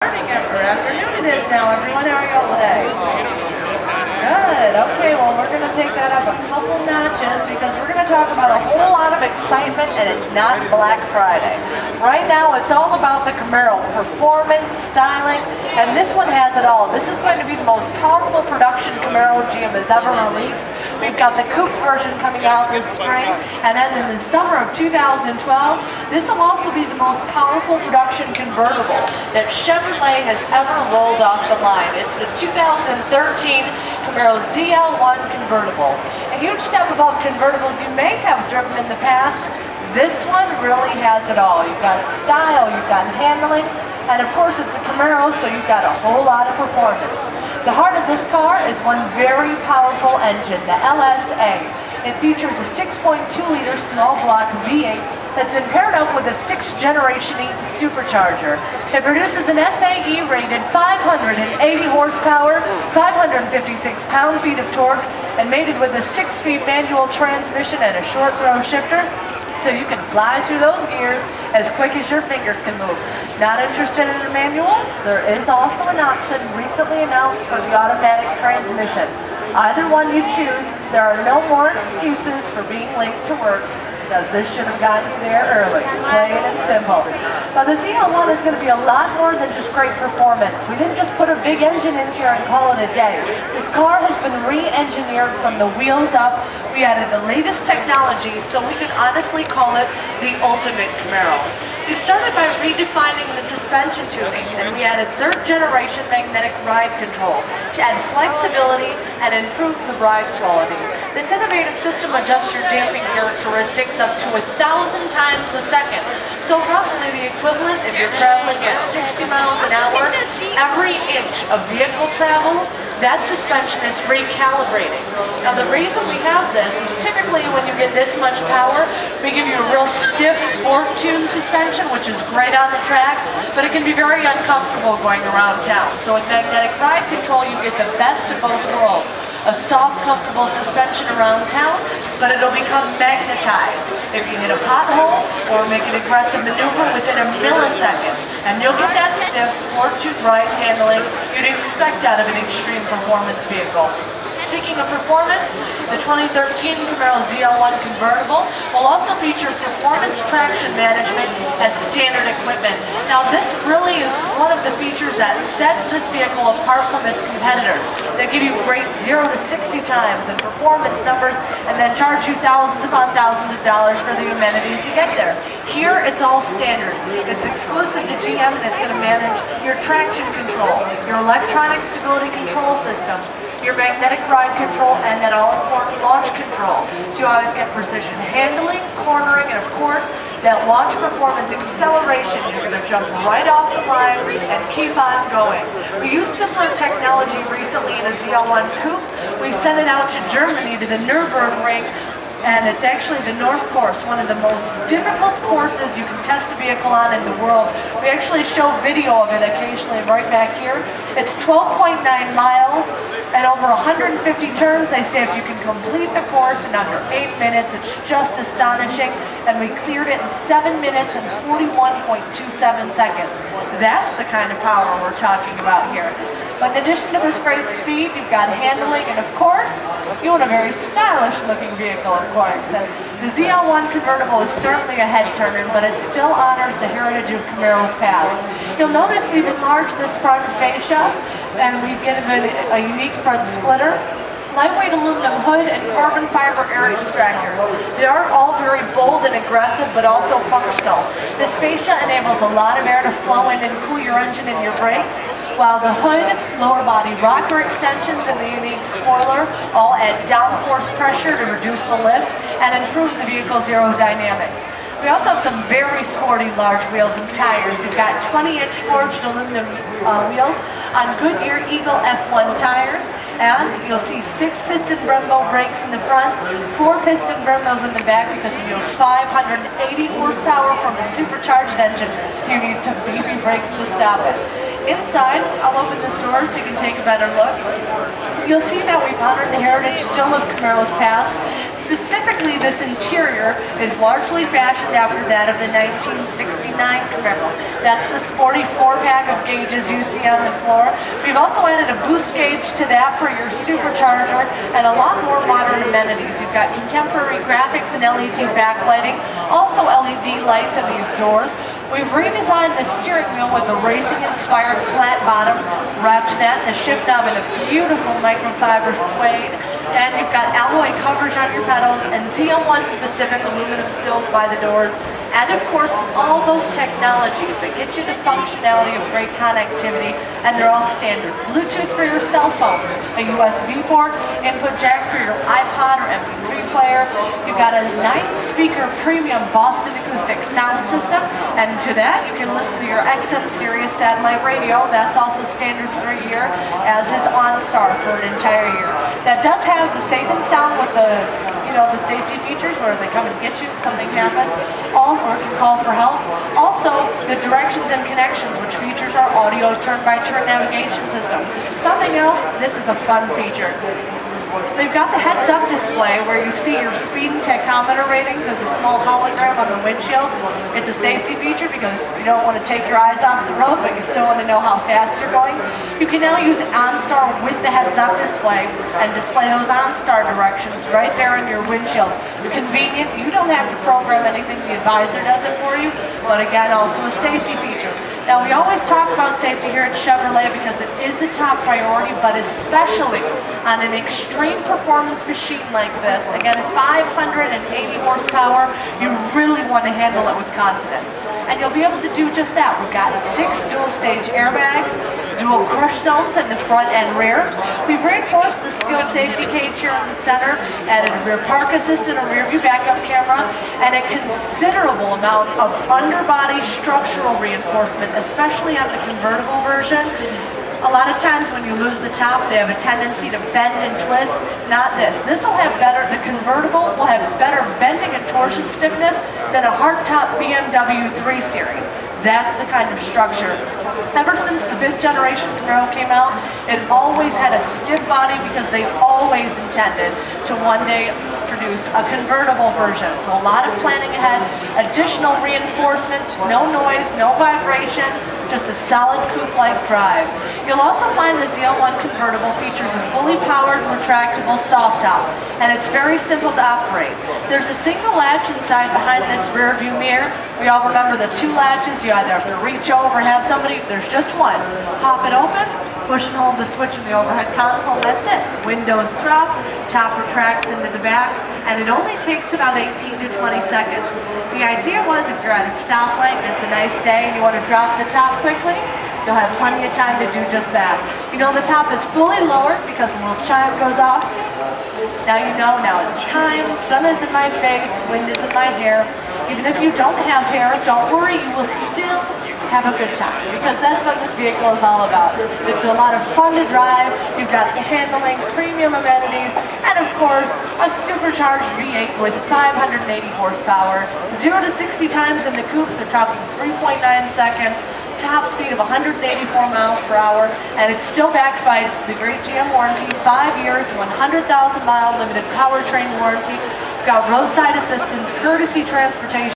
morning or afternoon it is now, everyone. How are y'all today? Good. Okay, well, we're going to take that up a couple notches because we're going to talk about a whole lot of excitement, and it's not Black Friday. Right now, it's all about the Camaro performance, styling, and this one has it all. This is going to be the most powerful production Camaro GM has ever released. We've got the coupe version coming out this spring, and then in the summer of 2012, this will also be the most powerful production convertible that Chevrolet has ever rolled off the line. It's the 2013 Camaro ZL1 convertible. A huge step above convertibles you may have driven in the past. This one really has it all. You've got style, you've got handling, and of course it's a Camaro, so you've got a whole lot of performance. The heart of this car is one very powerful engine, the LSA. It features a 6.2-liter small block V8 that's been paired up with a 6th generation Eaton supercharger. It produces an SAE-rated 580 horsepower, 556 pound-feet of torque, and mated with a 6-speed manual transmission and a short throw shifter, so you can fly through those gears as quick as your fingers can move. Not interested in a manual? There is also an option recently announced for the automatic transmission. Either one you choose, there are no more excuses for being late to work, because this should have gotten you there early, plain and simple. Now the ZL1 is going to be a lot more than just great performance. We didn't just put a big engine in here and call it a day. This car has been re-engineered from the wheels up. We added the latest technology, so we could honestly call it the ultimate Camaro. We started by redefining the suspension tuning, and we added 3rd generation magnetic ride control to add flexibility and improve the ride quality. This innovative system adjusts your damping characteristics up to 1,000 times a second. So roughly the equivalent if you're traveling at 60 miles an hour, every inch of vehicle travel, that suspension is recalibrating. Now the reason we have this is typically when you get this much power, we give you a real stiff sport tune suspension, which is great on the track, but it can be very uncomfortable going around town. So with magnetic ride control, you get the best of both worlds. A soft, comfortable suspension around town, but it'll become magnetized if you hit a pothole or make an aggressive maneuver within a millisecond. And you'll get that stiff, sport-tooth ride handling you'd expect out of an extreme performance vehicle. Speaking of performance, the 2013 Camaro ZL1 convertible will also feature performance traction management as standard equipment. Now this really is one of the features that sets this vehicle apart from its competitors. They give you great 0 to 60 times and performance numbers and then charge you thousands upon thousands of dollars for the amenities to get there. Here it's all standard. It's exclusive to GM, and it's going to manage your traction control, your electronic stability control systems, your magnetic ride control, and that all-important launch control. So you always get precision handling, cornering, and of course, that launch performance acceleration. You're going to jump right off the line and keep on going. We used similar technology recently in a ZL1 coupe. We sent it out to Germany to the Nürburgring, and it's actually the North Course, one of the most difficult courses you can test a vehicle on in the world. We actually show video of it occasionally right back here. It's 12.9 miles and over 150 turns. They say if you can complete the course in under 8 minutes, it's just astonishing. And we cleared it in 7 minutes and 41.27 seconds. That's the kind of power we're talking about here. But in addition to this great speed, you've got handling, and of course, you want a very stylish looking vehicle, of course. And the ZL1 convertible is certainly a head-turner, but it still honors the heritage of Camaro's past. You'll notice we've enlarged this front fascia, and we've given it a unique front splitter, lightweight aluminum hood, and carbon fiber air extractors. They are all very bold and aggressive, but also functional. This fascia enables a lot of air to flow in and cool your engine and your brakes, while the hood, lower body rocker extensions, and the unique spoiler all add downforce pressure to reduce the lift and improve the vehicle's aerodynamics. We also have some very sporty large wheels and tires. We've got 20-inch forged aluminum wheels on Goodyear Eagle F1 tires, and you'll see 6-piston Brembo brakes in the front, 4-piston Brembos in the back, because when you have 580 horsepower from a supercharged engine, you need some beefy brakes to stop it. Inside, I'll open this door so you can take a better look. You'll see that we've honored the heritage still of Camaro's past. Specifically, this interior is largely fashioned after that of the 1969 Camaro. That's this 44-pack of gauges you see on the floor. We've also added a boost gauge to that for your supercharger and a lot more modern amenities. You've got contemporary graphics and LED backlighting, also LED lights in these doors. We've redesigned the steering wheel with the racing-inspired flat bottom, wrapped that in the shift knob in a beautiful microfiber suede, and you've got alloy coverage on your pedals and ZL1 specific aluminum sills by the doors, and of course all those technologies that get you the functionality of great connectivity, and they're all standard. Bluetooth for your cell phone, a USB port, input jack for your iPod or MP3 player. You've got a 9-speaker premium Boston acoustic sound system, and to that you can listen to your XM Sirius satellite radio. That's also standard for a year, as is OnStar for an entire year. That does have the safe and sound with the the safety features where they come and get you if something happens, or can call for help. Also, the directions and connections, which features our audio turn-by-turn navigation system. Something else, this is a fun feature. We've got the heads-up display where you see your speed and tachometer ratings as a small hologram on the windshield. It's a safety feature because you don't want to take your eyes off the road, but you still want to know how fast you're going. You can now use OnStar with the heads-up display and display those OnStar directions right there in your windshield. It's convenient. You don't have to program anything. The advisor does it for you, but again, also a safety feature. Now, we always talk about safety here at Chevrolet because it is a top priority, but especially on an extreme performance machine like this. Again, 580 horsepower, you really want to handle it with confidence. And you'll be able to do just that. We've got 6 dual-stage airbags, dual crush zones in the front and rear. We've reinforced the steel safety cage here in the center, added a rear park assist and a rear view backup camera, and a considerable amount of underbody structural reinforcement, especially on the convertible version. A lot of times when you lose the top, they have a tendency to bend and twist. Not this. This will have better, the convertible will have better bending and torsion stiffness than a hardtop BMW 3 Series. That's the kind of structure. Ever since the 5th generation Camaro came out, it always had a stiff body because they always intended to one day produce a convertible version. So a lot of planning ahead, additional reinforcements, no noise, no vibration, just a solid coupe-like drive. You'll also find the ZL1 convertible features a fully powered, retractable soft top, and it's very simple to operate. There's a single latch inside behind this rear view mirror. We all remember the 2 latches. You either have to reach over, have somebody, there's just one. Pop it open, push and hold the switch in the overhead console, that's it. Windows drop, top retracts into the back, and it only takes about 18 to 20 seconds. The idea was if you're at a stoplight and it's a nice day and you want to drop the top quickly, you'll have plenty of time to do just that. You know the top is fully lowered because the little chime goes off. Now you know, now it's time, sun is in my face, wind is in my hair. Even if you don't have hair, don't worry, you will still have a good time, because that's what this vehicle is all about. It's a lot of fun to drive, you've got the handling, premium amenities, and of course, a supercharged V8 with 580 horsepower. 0 to 60 times in the coupe, they're talking 3.9 seconds, top speed of 184 miles per hour, and it's still backed by the great GM warranty, 5 years, 100,000 mile limited powertrain warranty. We've got roadside assistance, courtesy transportation.